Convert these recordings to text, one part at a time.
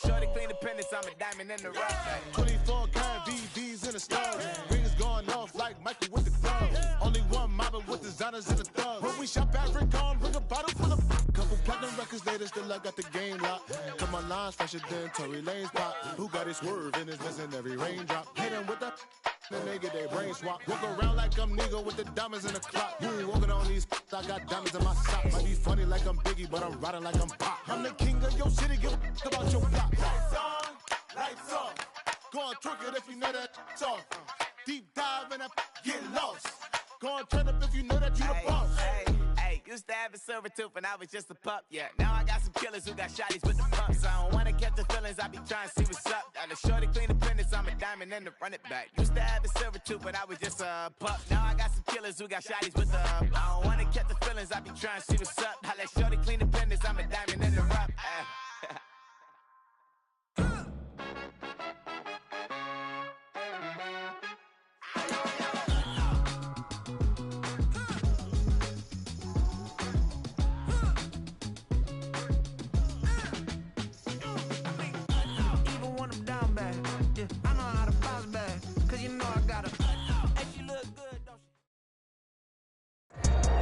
let shorty clean the pennies, I'm a diamond in the rough. 24 karat VVs in the stars. Rings going off like Michael with the club. Only one mobbing with designers in the thug. When we shop at Rick on, bring a bottle full of couple platinum records later, still I got the game locked. Come on, lines fresher than Tory Lane's pop. Who got his swerve and is missing every raindrop? Hit him with the then they get their brain swap. Walk around like I'm nigga with the diamonds in the clock. You ain't walking on these, I got diamonds in my socks. Might be funny like I'm Biggie, but I'm riding like I'm Pop. I'm the king of your city, give a about your block. Lights on, lights off. Go on, twerk it if you know that off. Deep dive and get lost. Go on, turn up if you know that you the boss. Hey, used to have a silver tooth when I was just a pup, yeah. Now I got some killers who got shotties with the pumps. I don't wanna catch the feelings, I be trying to see what's up. Now the shorty clean the pennies, I'm a diamond and the run it back. Used to have a silver tooth when I was just a pup. Now I got some killers who got shotties with the I don't wanna catch the feelings, I be trying to see what's up. I let shorty clean the pennies, I'm a diamond in the rough.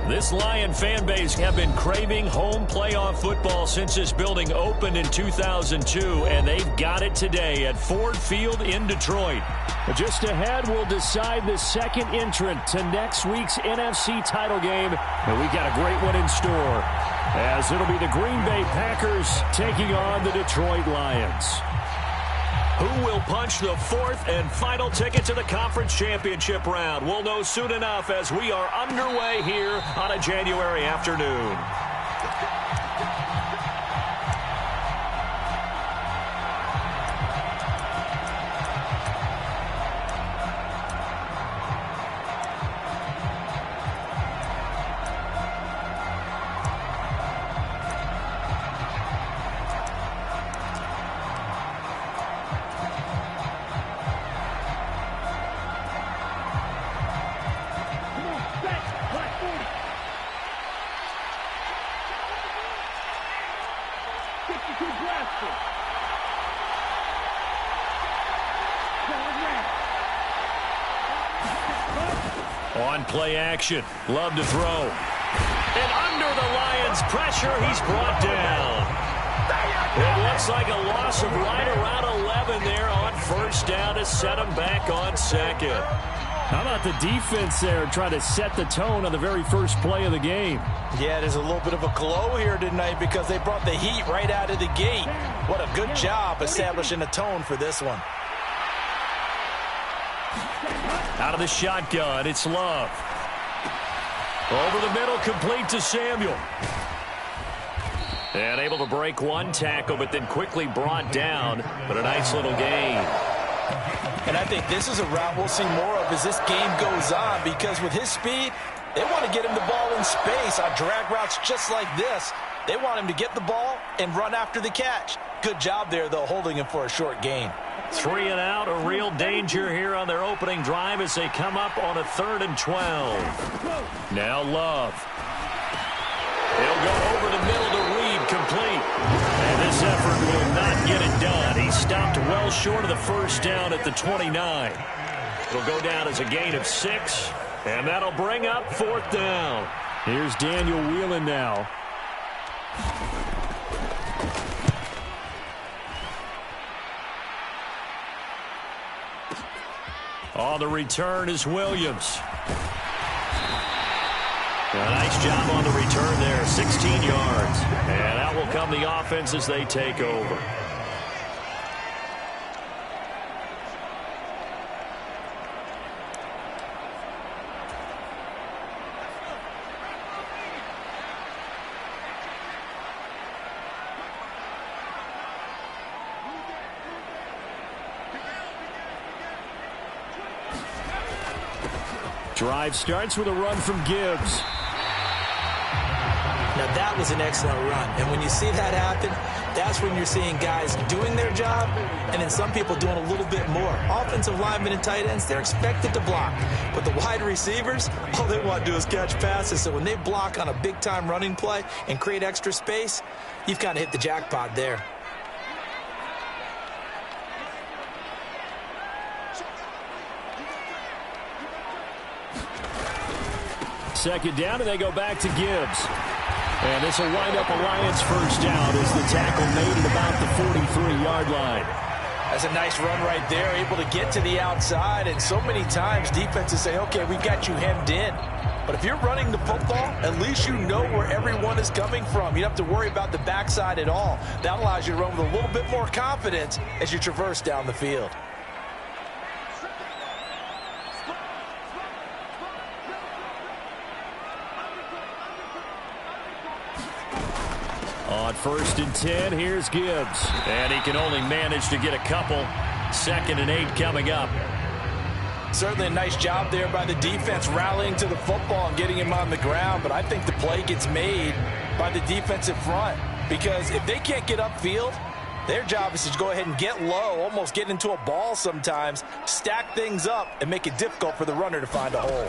This Lion fan base have been craving home playoff football since this building opened in 2002, and they've got it today at Ford Field in Detroit. Just ahead, we'll decide the second entrant to next week's NFC title game, and we've got a great one in store, as it'll be the Green Bay Packers taking on the Detroit Lions. Who will punch the fourth and final ticket to the conference championship round? We'll know soon enough as we are underway here on a January afternoon. On play action, Love to throw. And under the Lions' pressure, he's brought down. It looks like a loss of right around 11 there on first down to set him back on second. How about the defense there trying to set the tone on the very first play of the game? Yeah, there's a little bit of a glow here tonight because they brought the heat right out of the gate. What a good job establishing a tone for this one. Out of the shotgun, it's Love. Over the middle, complete to Samuel. And able to break one tackle, but then quickly brought down. But a nice little gain. And I think this is a route we'll see more of as this game goes on, because with his speed, they want to get him the ball in space on drag routes just like this. They want him to get the ball and run after the catch. Good job there, though, holding him for a short gain. 3 and out, a real danger here on their opening drive as they come up on a 3rd and 12. Now Love. He'll go over the middle to Reed, complete. And this effort will not get it done. He stopped well short of the first down at the 29. It'll go down as a gain of 6, and that'll bring up 4th down. Here's Daniel Whelan now. On the return is Williams. A nice job on the return there, 16 yards. And out will come the offense as they take over. Drive starts with a run from Gibbs. Now that was an excellent run, and when you see that happen, that's when you're seeing guys doing their job and then some people doing a little bit more. Offensive linemen and tight ends, they're expected to block, but the wide receivers, all they want to do is catch passes. So when they block on a big-time running play and create extra space, you've kind of hit the jackpot there. second down, and they go back to Gibbs. And this will wind up a Lions first down as the tackle made at about the 43-yard line. That's a nice run right there, able to get to the outside. And so many times defenses say, okay, we've got you hemmed in. But if you're running the football, at least you know where everyone is coming from. You don't have to worry about the backside at all. That allows you to run with a little bit more confidence as you traverse down the field. On 1st and 10, here's Gibbs. And he can only manage to get a couple. 2nd and 8 coming up. Certainly a nice job there by the defense rallying to the football and getting him on the ground. But I think the play gets made by the defensive front. Because if they can't get upfield, their job is to go ahead and get low, almost get into a ball sometimes, stack things up, and make it difficult for the runner to find a hole.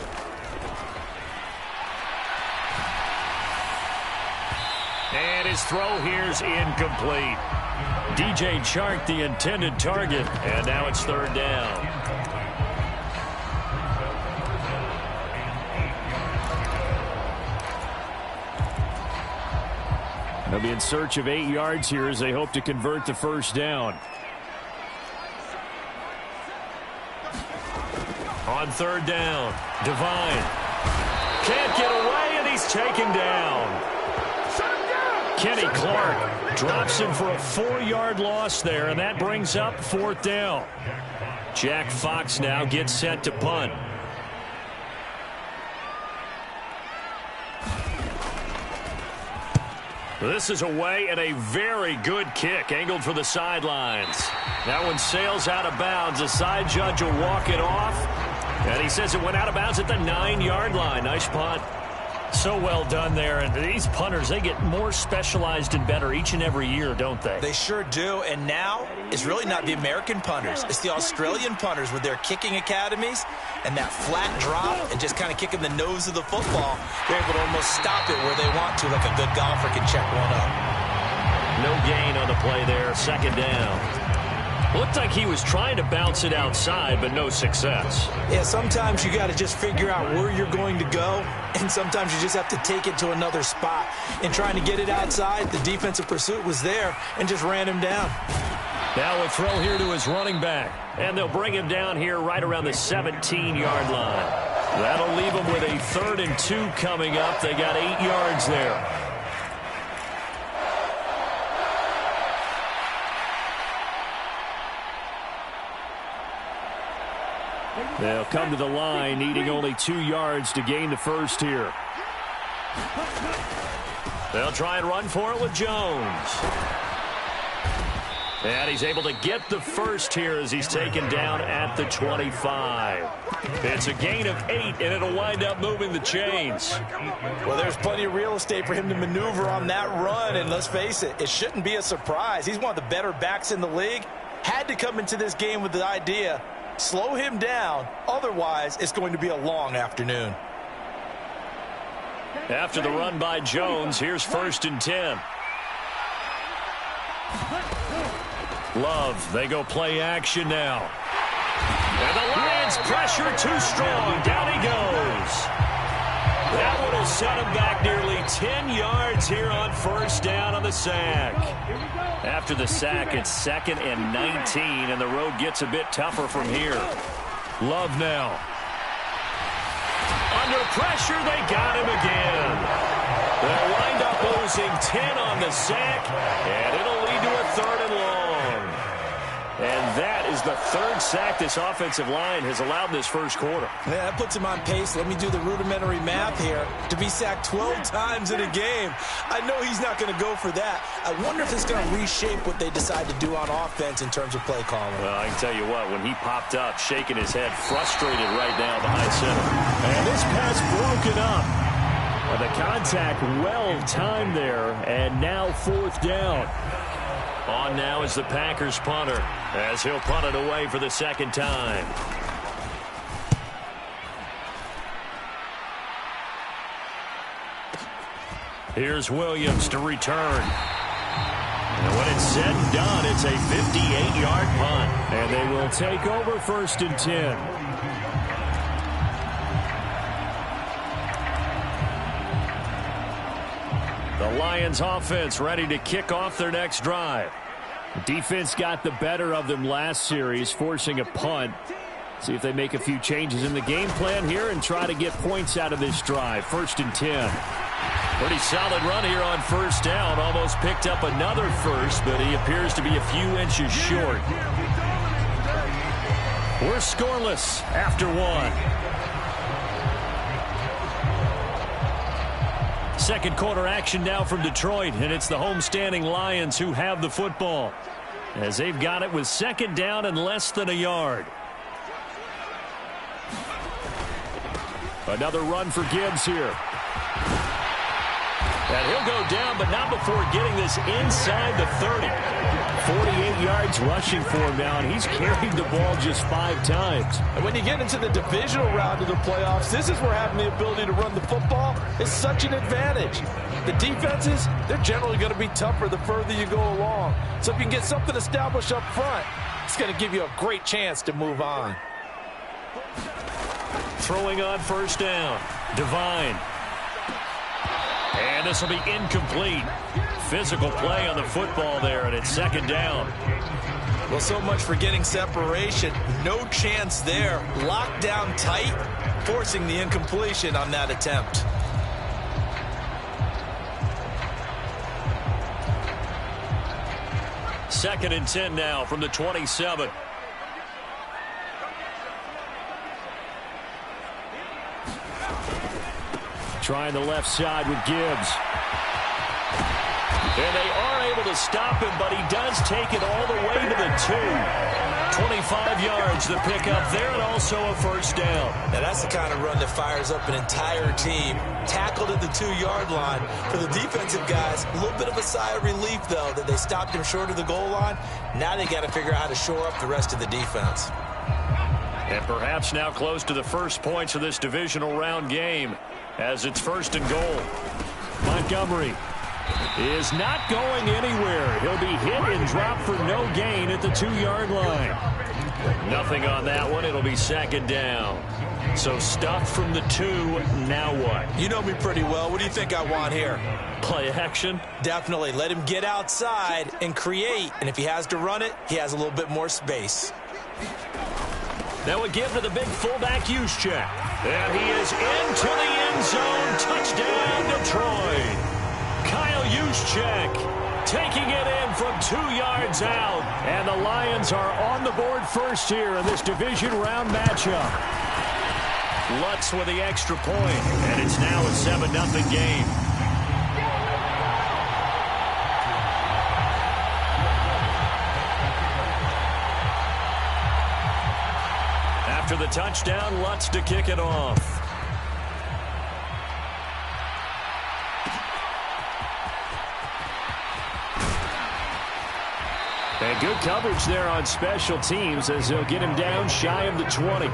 And his throw here's incomplete. DJ Chark, the intended target, and now it's 3rd down. They'll be in search of 8 yards here as they hope to convert the first down. On 3rd down, Devine can't get away, and he's taken down. Kenny Clark drops him for a 4-yard loss there, and that brings up 4th down. Jack Fox now gets set to punt. This is away, and a very good kick angled for the sidelines. That one sails out of bounds. The side judge will walk it off, and he says it went out of bounds at the 9-yard line. Nice punt. So well done there. And these punters, they get more specialized and better each and every year, don't they? They sure do. And now it's really not the American punters. It's the Australian punters with their kicking academies and that flat drop and just kind of kicking the nose of the football. They're able to almost stop it where they want to, like a good golfer can check one up. No gain on the play there. 2nd down. Looked like he was trying to bounce it outside, but no success. Yeah, sometimes you got to just figure out where you're going to go, and sometimes you just have to take it to another spot. In trying to get it outside, the defensive pursuit was there and just ran him down. Now a throw here to his running back, and they'll bring him down here right around the 17-yard line. That'll leave him with a 3rd and 2 coming up. They got 8 yards there. They'll come to the line, needing only 2 yards to gain the first here. They'll try and run for it with Jones. And he's able to get the first here as he's taken down at the 25. It's a gain of 8, and it'll wind up moving the chains. Well, there's plenty of real estate for him to maneuver on that run, and let's face it, it shouldn't be a surprise. He's one of the better backs in the league. Had to come into this game with the idea, slow him down, otherwise it's going to be a long afternoon. After the run by Jones, here's 1st and 10. Love, they go play action now. And the Lions pressure too strong. Down he goes. That one will set him back nearly 10 yards here on 1st down on the sack. After the sack, it's 2nd and 19, and the road gets a bit tougher from here. Love now. Under pressure, they got him again. They'll wind up losing 10 on the sack, and it'll lead to a 3rd and long. And that is the 3rd sack this offensive line has allowed this first quarter. Yeah, that puts him on pace. Let me do the rudimentary math here. To be sacked 12 times in a game, I know he's not going to go for that. I wonder if it's going to reshape what they decide to do on offense in terms of play calling. Well, I can tell you what, when he popped up, shaking his head, frustrated right now behind center. And this pass broken up. Well, the contact well timed there, and now 4th down. On now is the Packers punter, as he'll punt it away for the 2nd time. Here's Williams to return. And when it's said and done, it's a 58-yard punt. And they will take over 1st and 10. The Lions offense ready to kick off their next drive. The defense got the better of them last series, forcing a punt. See if they make a few changes in the game plan here and try to get points out of this drive. 1st and 10. Pretty solid run here on first down. Almost picked up another first, but he appears to be a few inches short. We're scoreless after one. Second quarter action now from Detroit, and it's the homestanding Lions who have the football, as they've got it with 2nd down and less than a yard. Another run for Gibbs here. And he'll go down, but not before getting this inside the 30. 48 yards rushing for him now, and he's carried the ball just 5 times. And when you get into the divisional round of the playoffs, this is where having the ability to run the football is such an advantage. The defenses, they're generally going to be tougher the further you go along. So if you can get something established up front, it's going to give you a great chance to move on. Throwing on first down, Devine. And this will be incomplete. Physical play on the football there, and it's 2nd down. Well, so much for getting separation. No chance there. Locked down tight, forcing the incompletion on that attempt. Second and 10 now from the 27. Trying the left side with Gibbs. And they are able to stop him, but he does take it all the way to the 2. 25 yards the pickup there, and also a first down. Now that's the kind of run that fires up an entire team. Tackled at the 2-yard line. For the defensive guys, a little bit of a sigh of relief, though, that they stopped him short of the goal line. Now they got to figure out how to shore up the rest of the defense. And perhaps now close to the first points of this divisional round game, as it's 1st and goal. Montgomery is not going anywhere. He'll be hit and dropped for no gain at the 2-yard line. Nothing on that one. It'll be 2nd down. So stuffed from the 2. Now what? You know me pretty well. What do you think I want here? Play action? Definitely. Let him get outside and create. And if he has to run it, he has a little bit more space. That would give to the big fullback Juszczyk. And he is into the end zone. Touchdown, Detroit. Kyle Juszczyk taking it in from 2 yards out. And the Lions are on the board first here in this division round matchup. Lutz with the extra point. And it's now a 7-0 game. After the touchdown, Lutz to kick it off. And good coverage there on special teams as they'll get him down shy of the 20.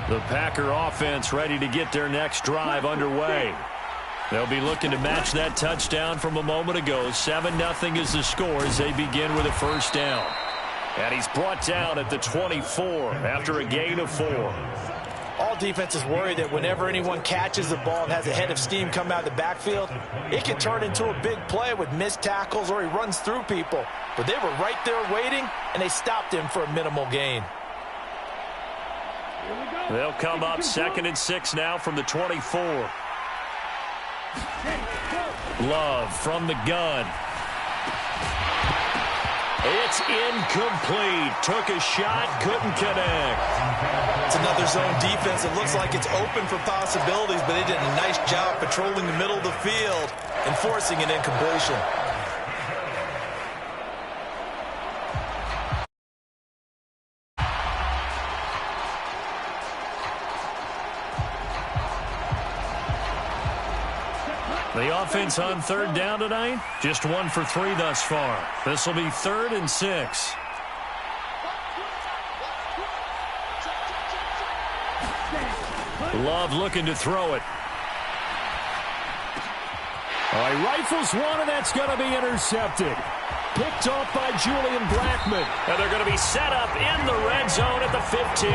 The Packer offense ready to get their next drive underway. They'll be looking to match that touchdown from a moment ago. 7-0 is the score as they begin with a first down. And he's brought down at the 24 after a gain of 4. All defenses worry that whenever anyone catches the ball and has a head of steam come out of the backfield, it can turn into a big play with missed tackles or he runs through people. But they were right there waiting, and they stopped him for a minimal gain. They'll come up 2nd and 6 now from the 24. Love from the gun. It's incomplete. Took a shot, couldn't connect. It's another zone defense. It looks like it's open for possibilities, but they did a nice job patrolling the middle of the field and forcing an incompletion. The offense on 3rd down tonight, just 1 for 3 thus far. This will be 3rd and 6. Love looking to throw it. All right, rifles one, and that's going to be intercepted. Picked off by Julian Blackmon. And they're going to be set up in the red zone at the 15.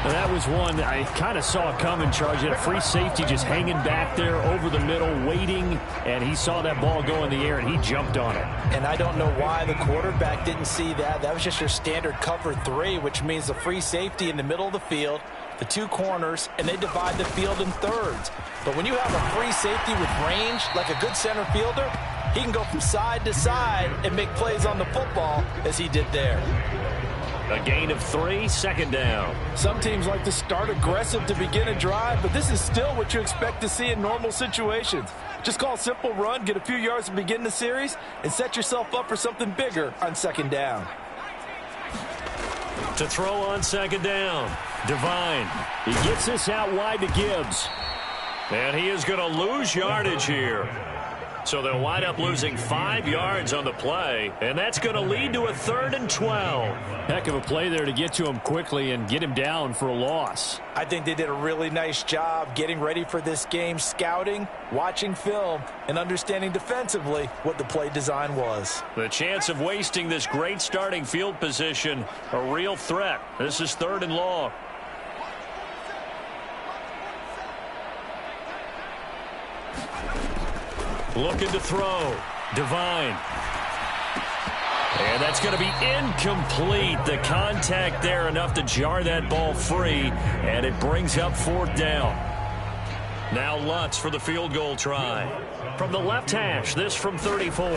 Now that was one that I kind of saw coming, Charles. He had a free safety just hanging back there over the middle, waiting, and he saw that ball go in the air, and he jumped on it. And I don't know why the quarterback didn't see that. That was just your standard cover 3, which means the free safety in the middle of the field, the 2 corners, and they divide the field in thirds. But when you have a free safety with range, like a good center fielder, he can go from side to side and make plays on the football as he did there. A gain of 3, second down. Some teams like to start aggressive to begin a drive, but this is still what you expect to see in normal situations. Just call a simple run, get a few yards to begin the series, and set yourself up for something bigger on second down. To throw on second down, Devine. He gets this out wide to Gibbs. And he is going to lose yardage here. So they'll wind up losing 5 yards on the play, and that's going to lead to a 3rd and 12. Heck of a play there to get to him quickly and get him down for a loss. I think they did a really nice job getting ready for this game, scouting, watching film, and understanding defensively what the play design was. The chance of wasting this great starting field position, a real threat. This is 3rd and long. Looking to throw. Devine. And that's going to be incomplete. The contact there enough to jar that ball free, and it brings up 4th down. Now Lutz for the field goal try. From the left hash, this from 34.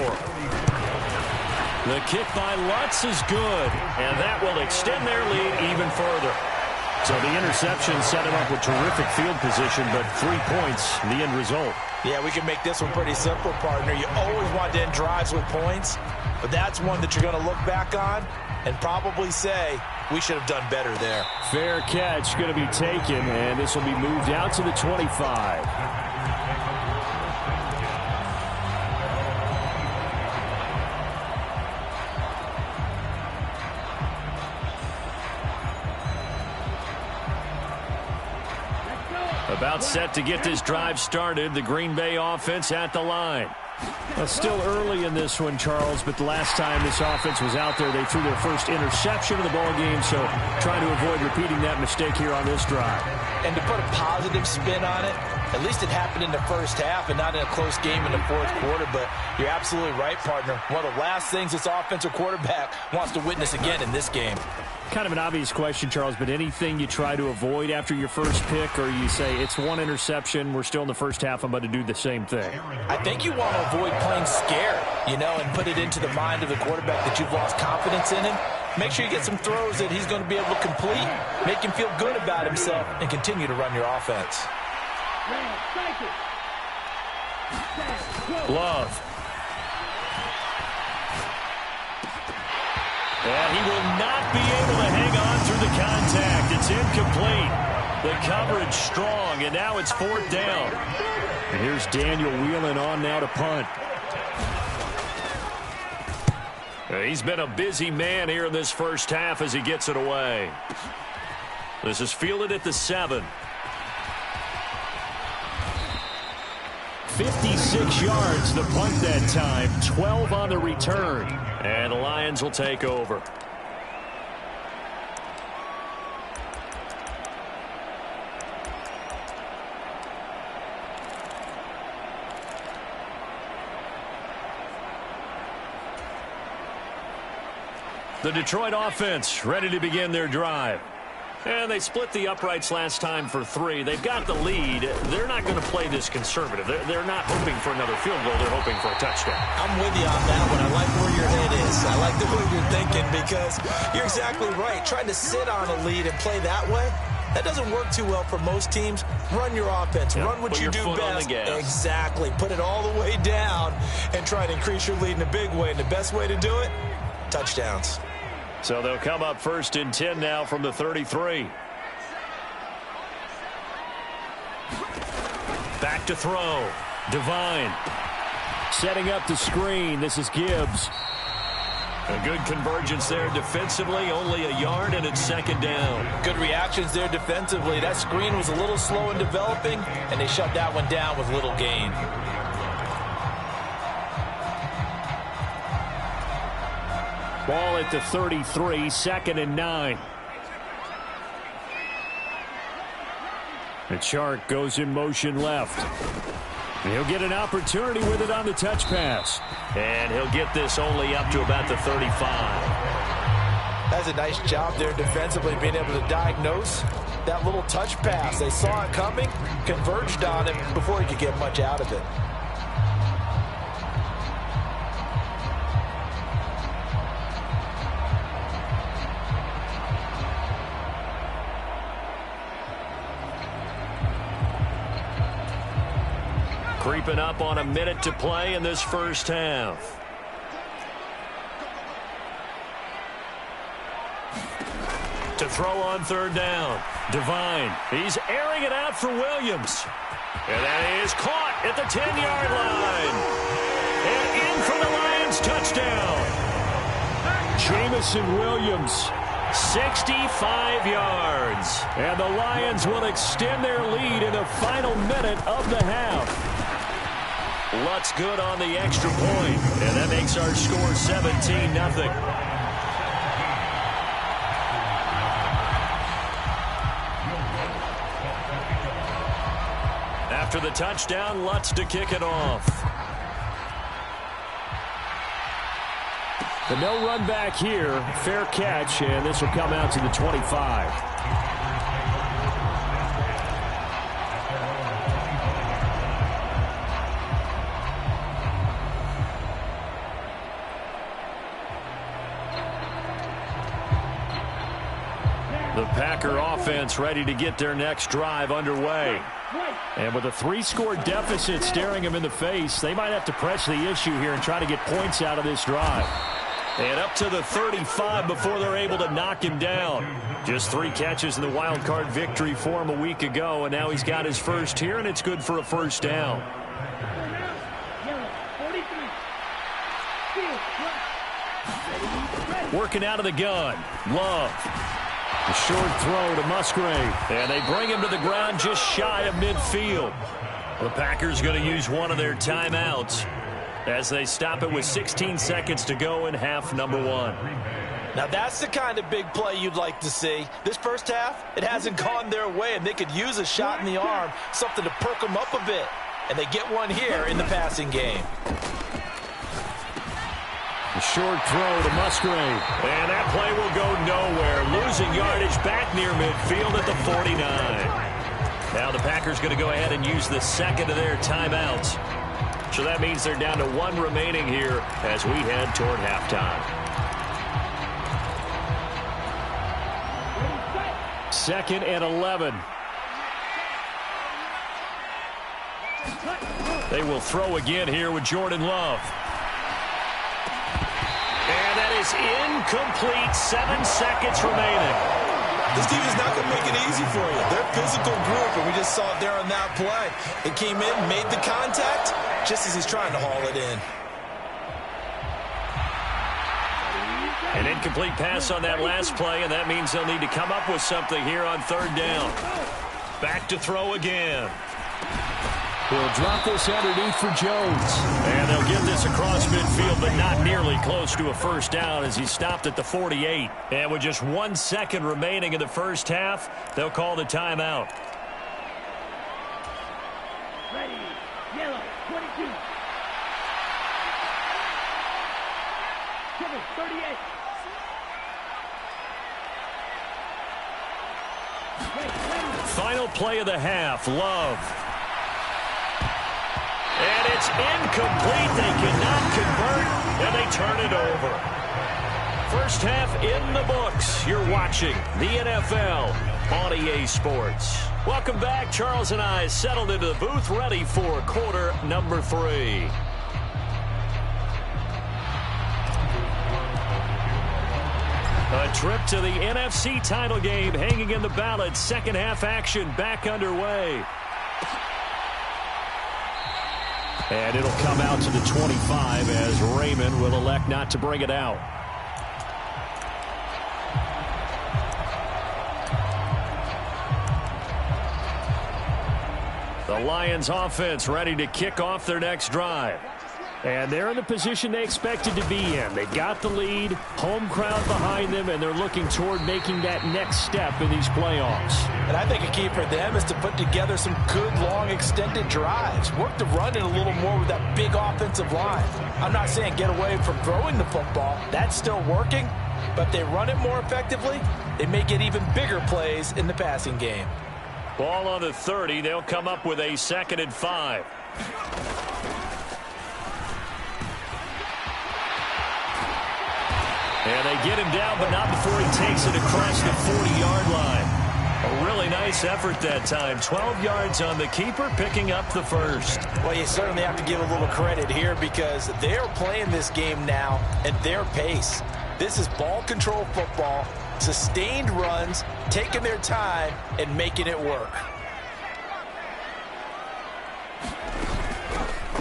The kick by Lutz is good, and that will extend their lead even further. So the interception set him up with terrific field position, but 3 points, the end result. Yeah, we can make this one pretty simple, partner. You always want to end drives with points, but that's one that you're going to look back on and probably say, we should have done better there. Fair catch going to be taken, and this will be moved out to the 25. About set to get this drive started. The Green Bay offense at the line. Well, still early in this one, Charles, but the last time this offense was out there, they threw their first interception of the ball game, so trying to avoid repeating that mistake here on this drive. And to put a positive spin on it, at least it happened in the first half and not in a close game in the 4th quarter, but you're absolutely right, partner. One of the last things this offensive quarterback wants to witness again in this game. Kind of an obvious question, Charles, but anything you try to avoid after your first pick, or you say it's 1 interception, we're still in the first half, I'm about to do the same thing? I think you want to avoid playing scared, and put it into the mind of the quarterback that you've lost confidence in him. Make sure you get some throws that he's going to be able to complete, make him feel good about himself, and continue to run your offense. Love. And he will not be able to hang on through the contact. It's incomplete. The coverage strong, and now it's 4th down. And here's Daniel Whelan on now to punt. He's been a busy man here in this first half as he gets it away. This is fielded at the 7. 56 yards the punt that time, 12 on the return. And the Lions will take over. The Detroit offense ready to begin their drive. And they split the uprights last time for 3. They've got the lead. They're not going to play this conservative. They're not hoping for another field goal. They're hoping for a touchdown. I'm with you on that one. I like where your head is. I like the way you're thinking because you're exactly right. Trying to sit on a lead and play that way, that doesn't work too well for most teams. Run your offense. Run what you do best. Exactly. Put it all the way down and try to increase your lead in a big way. And the best way to do it, touchdowns. So they'll come up 1st and 10 now from the 33. Back to throw. Devine. Setting up the screen. This is Gibbs. A good convergence there defensively, only a yard, and it's second down. Good reactions there defensively. That screen was a little slow in developing, and they shut that one down with little gain. Ball at the 33, 2nd and 9. And Chark goes in motion left. And he'll get an opportunity with it on the touch pass. And he'll get this only up to about the 35. That's a nice job there defensively, being able to diagnose that little touch pass. They saw it coming, converged on him before he could get much out of it. Creeping up on a minute to play in this first half. To throw on third down. Devine. He's airing it out for Williams. And that is caught at the 10-yard line. And in for the Lions touchdown. Jamison Williams, 65 yards. And the Lions will extend their lead in the final minute of the half. Lutz good on the extra point. And that makes our score 17-0. After the touchdown, Lutz to kick it off. The no run back here. Fair catch, and this will come out to the 25. The Packer offense ready to get their next drive underway. And with a 3-score deficit staring them in the face, they might have to press the issue here and try to get points out of this drive. And up to the 35 before they're able to knock him down. Just 3 catches in the wild card victory for him a week ago, and now he's got his first here, and it's good for a first down. Working out of the gun. Love. A short throw to Musgrave. And they bring him to the ground just shy of midfield. The Packers going to use one of their timeouts as they stop it with 16 seconds to go in half number 1. Now that's the kind of big play you'd like to see. This first half, it hasn't gone their way, and they could use a shot in the arm, something to perk them up a bit. And they get one here in the passing game. A short throw to Musgrave. And that play will go nowhere. Losing yardage back near midfield at the 49. Now the Packers going to go ahead and use the second of their timeouts. So that means they're down to 1 remaining here as we head toward halftime. 2nd and 11. They will throw again here with Jordan Love. And that is incomplete. 7 seconds remaining. This team is not going to make it easy for you. They're a physical group, and we just saw it there on that play. It came in, made the contact, just as he's trying to haul it in. An incomplete pass on that last play, and that means they'll need to come up with something here on third down. Back to throw again. He'll drop this underneath for Jones. And they'll get this across midfield, but not nearly close to a first down as he stopped at the 48. And with just 1 second remaining in the first half, they'll call the timeout. Ready, yellow, 22. Kibble, 38. Final play of the half, Love. And it's incomplete. They cannot convert, and they turn it over. First half in the books. You're watching the NFL on EA Sports. Welcome back. Charles and I settled into the booth, ready for quarter number 3. A trip to the NFC title game hanging in the balance. Second half action back underway. And it'll come out to the 25 as Raymond will elect not to bring it out. The Lions offense ready to kick off their next drive. And they're in the position they expected to be in. They've got the lead, home crowd behind them, and they're looking toward making that next step in these playoffs. And I think a key for them is to put together some good, long, extended drives. Work the run in a little more with that big offensive line. I'm not saying get away from throwing the football. That's still working. But if they run it more effectively, they may get even bigger plays in the passing game. Ball on the 30. They'll come up with a 2nd and 5. And they get him down, but not before he takes it across the 40-yard line. A really nice effort that time. 12 yards on the keeper, picking up the first. Well, you certainly have to give a little credit here because they're playing this game now at their pace. This is ball control football, sustained runs, taking their time, and making it work.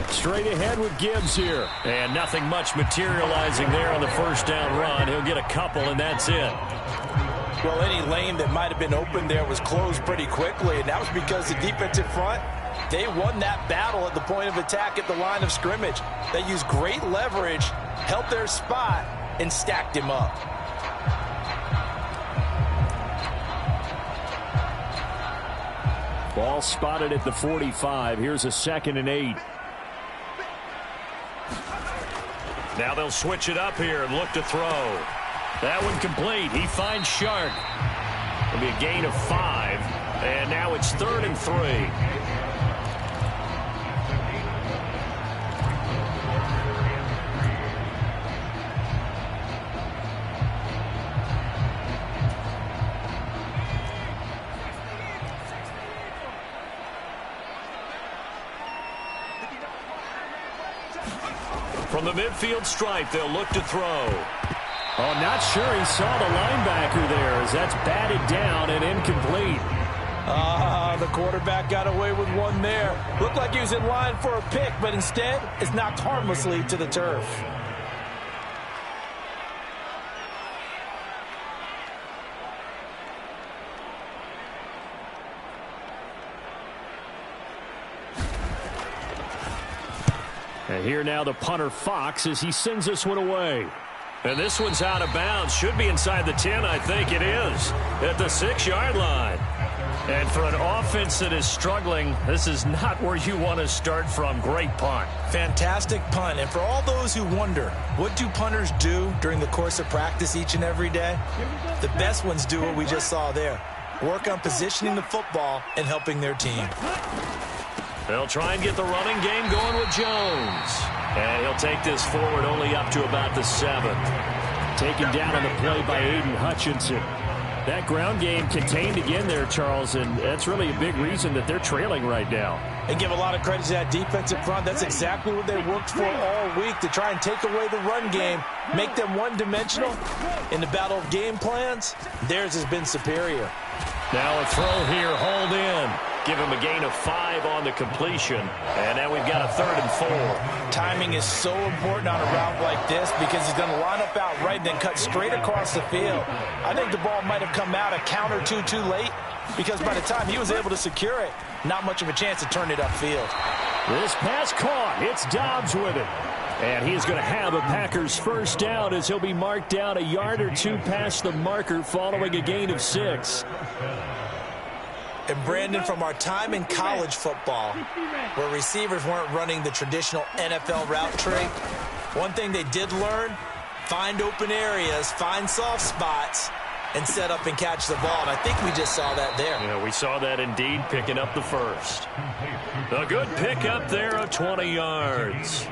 Straight ahead with Gibbs here. And nothing much materializing there on the first down run. He'll get a couple, and that's it. Well, any lane that might have been open there was closed pretty quickly, and that was because the defensive front, they won that battle at the point of attack at the line of scrimmage. They used great leverage, held their spot, and stacked him up. Ball spotted at the 45. Here's a 2nd and 8. Now they'll switch it up here and look to throw. That one complete. He finds Shark. It'll be a gain of 5. And now it's 3rd and 3. From the midfield stripe, they'll look to throw. Oh, not sure he saw the linebacker there as that's batted down and incomplete. The quarterback got away with one there. Looked like he was in line for a pick, but instead it's knocked harmlessly to the turf. And here now the punter Fox as he sends this one away. And this one's out of bounds. Should be inside the 10, I think it is. At the 6-yard line. And for an offense that is struggling, this is not where you want to start from. Great punt. Fantastic punt. And for all those who wonder, what do punters do during the course of practice each and every day? The best ones do what we just saw there. Work on positioning the football and helping their team. They'll try and get the running game going with Jones. And he'll take this forward only up to about the 7th. Taken down on the play by Aiden Hutchinson. That ground game contained again there, Charles, and that's really a big reason that they're trailing right now. And give a lot of credit to that defensive front. That's exactly what they worked for all week, to try and take away the run game, make them one-dimensional. In the battle of game plans, theirs has been superior. Now a throw here, hauled in. Give him a gain of 5 on the completion. And now we've got a 3rd and 4. Timing is so important on a route like this because he's going to line up out right and then cut straight across the field. I think the ball might have come out a count or two too late because by the time he was able to secure it, not much of a chance to turn it upfield. This pass caught. It's Dobbs with it. And he's going to have a Packers first down as he'll be marked down a yard or two past the marker following a gain of 6. And Brandon, from our time in college football, where receivers weren't running the traditional NFL route tree, one thing they did learn, find open areas, find soft spots, and set up and catch the ball. And I think we just saw that there. Yeah, we saw that indeed, picking up the first. A good pickup there of 20 yards.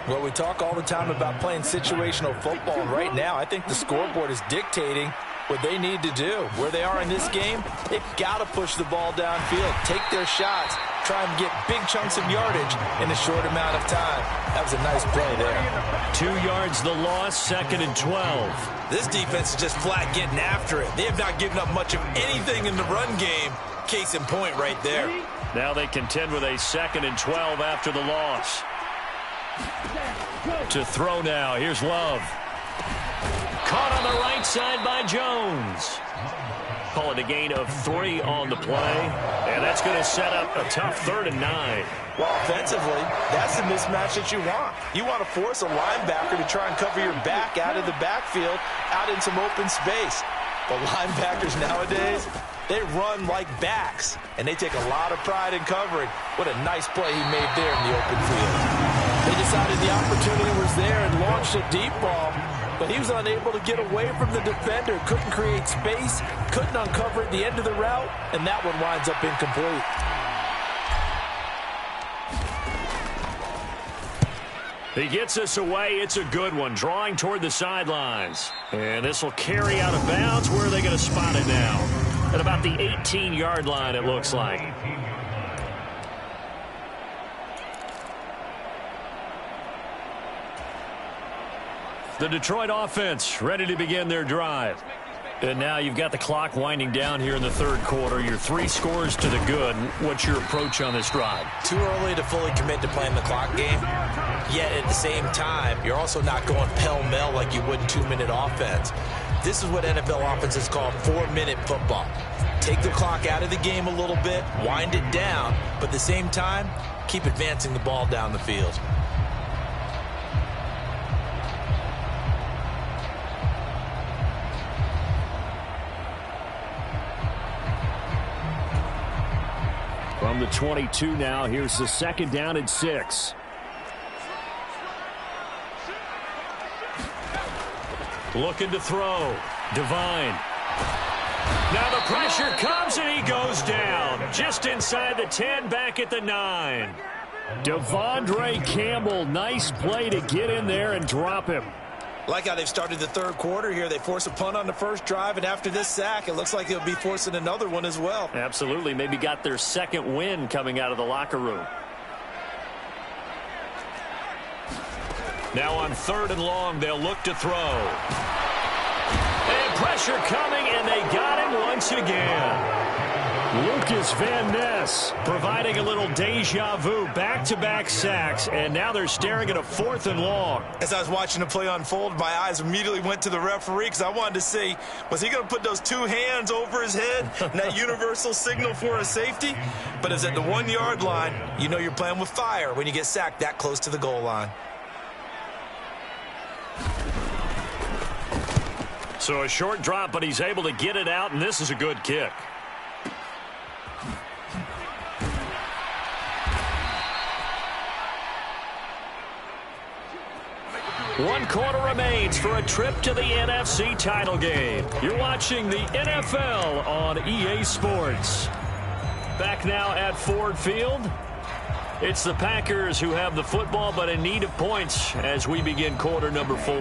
Well, we talk all the time about playing situational football. And right now, I think the scoreboard is dictating what they need to do. Where they are in this game, they've got to push the ball downfield, take their shots, try and get big chunks of yardage in a short amount of time. That was a nice play there. 2 yards the loss, 2nd and 12. This defense is just flat getting after it. They have not given up much of anything in the run game. Case in point right there. Now they contend with a 2nd and 12 after the loss. To throw now, here's Love. Caught on the right side by Jones. Call it a gain of 3 on the play. And that's going to set up a tough 3rd and 9. Well, offensively, that's the mismatch that you want. You want to force a linebacker to try and cover your back out of the backfield, out in some open space. But linebackers nowadays, they run like backs, and they take a lot of pride in covering. What a nice play he made there in the open field. They decided the opportunity was there and launched a deep ball, but he was unable to get away from the defender, couldn't create space, couldn't uncover at the end of the route, and that one winds up incomplete. He gets us away. It's a good one, drawing toward the sidelines. And this will carry out of bounds. Where are they going to spot it now? At about the 18-yard line, it looks like. The Detroit offense ready to begin their drive. And now you've got the clock winding down here in the 3rd quarter. You're 3 scores to the good. What's your approach on this drive? Too early to fully commit to playing the clock game. Yet at the same time, you're also not going pell-mell like you would in 2-minute offense. This is what NFL offenses call 4-minute football. Take the clock out of the game a little bit, wind it down, but at the same time, keep advancing the ball down the field. From the 22 now, here's the 2nd down and 6. Looking to throw. Devine. Now the pressure comes and he goes down. Just inside the 10, back at the 9. Devondre Campbell, nice play to get in there and drop him. Like how they've started the 3rd quarter here. They force a punt on the first drive, and after this sack, it looks like they'll be forcing another one as well. Absolutely. Maybe got their 2nd win coming out of the locker room. Now on 3rd and long, they'll look to throw. And pressure coming, and they got him once again. Lucas Van Ness providing a little deja vu, back-to-back sacks, and now they're staring at a 4th and long. As I was watching the play unfold, my eyes immediately went to the referee because I wanted to see, was he going to put those 2 hands over his head and that universal signal for a safety? But it's at the 1-yard line. You know you're playing with fire when you get sacked that close to the goal line. So a short drop, but he's able to get it out, and this is a good kick. One quarter remains for a trip to the NFC title game. You're watching the NFL on EA Sports. Back now at Ford Field. It's the Packers who have the football, but in need of points as we begin quarter number 4.